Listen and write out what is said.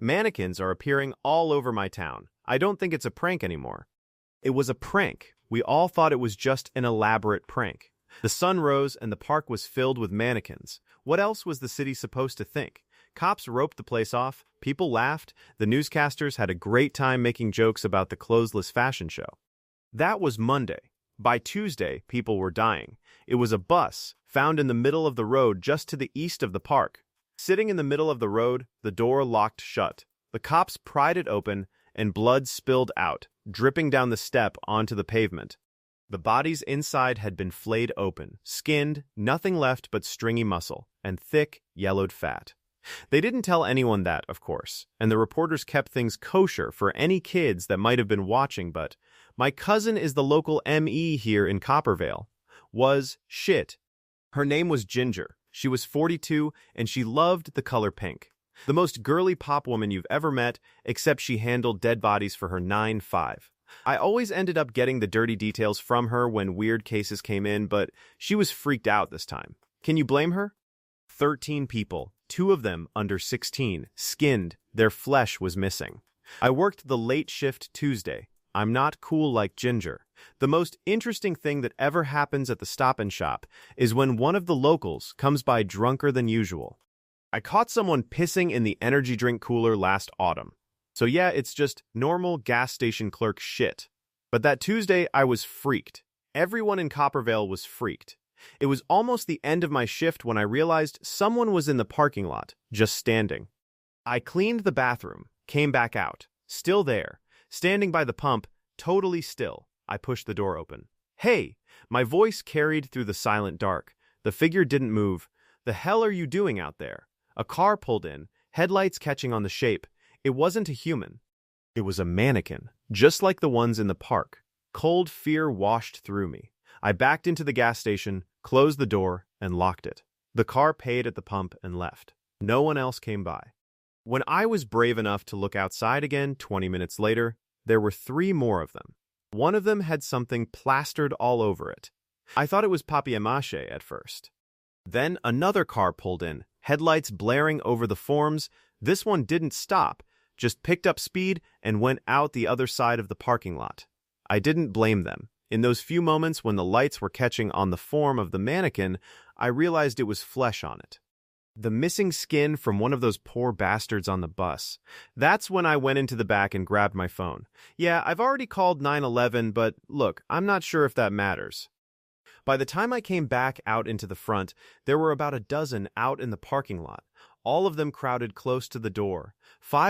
Mannequins are appearing all over my town. I don't think it's a prank anymore. It was a prank. We all thought it was just an elaborate prank. The sun rose and the park was filled with mannequins. What else was the city supposed to think? Cops roped the place off, people laughed, the newscasters had a great time making jokes about the clothesless fashion show. That was Monday. By Tuesday, people were dying. It was a bus, found in the middle of the road just to the east of the park. Sitting in the middle of the road, the door locked shut. The cops pried it open, and blood spilled out, dripping down the step onto the pavement. The bodies inside had been flayed open, skinned, nothing left but stringy muscle, and thick, yellowed fat. They didn't tell anyone that, of course, and the reporters kept things kosher for any kids that might have been watching, but my cousin is the local ME here in Coppervale. Shit. Her name was Ginger. She was 42, and she loved the color pink. The most girly pop woman you've ever met, except she handled dead bodies for her 9-5. I always ended up getting the dirty details from her when weird cases came in, but she was freaked out this time. Can you blame her? 13 people, 2 of them under 16, skinned, their flesh was missing. I worked the late shift Tuesday. I'm not cool like Ginger. The most interesting thing that ever happens at the Stop and Shop is when one of the locals comes by drunker than usual. I caught someone pissing in the energy drink cooler last autumn. So yeah, it's just normal gas station clerk shit. But that Tuesday, I was freaked. Everyone in Coppervale was freaked. It was almost the end of my shift when I realized someone was in the parking lot, just standing. I cleaned the bathroom, came back out, still there, standing by the pump, totally still. I pushed the door open. Hey! My voice carried through the silent dark. The figure didn't move. The hell are you doing out there? A car pulled in, headlights catching on the shape. It wasn't a human. It was a mannequin, just like the ones in the park. Cold fear washed through me. I backed into the gas station, closed the door, and locked it. The car paid at the pump and left. No one else came by. When I was brave enough to look outside again 20 minutes later, there were 3 more of them. One of them had something plastered all over it. I thought it was papier-mâché at first. Then another car pulled in, headlights blaring over the forms. This one didn't stop, just picked up speed and went out the other side of the parking lot. I didn't blame them. In those few moments when the lights were catching on the form of the mannequin, I realized it was flesh on it. The missing skin from one of those poor bastards on the bus. That's when I went into the back and grabbed my phone. Yeah, I've already called 911, but look, I'm not sure if that matters. By the time I came back out into the front, there were about a dozen out in the parking lot, all of them crowded close to the door. 5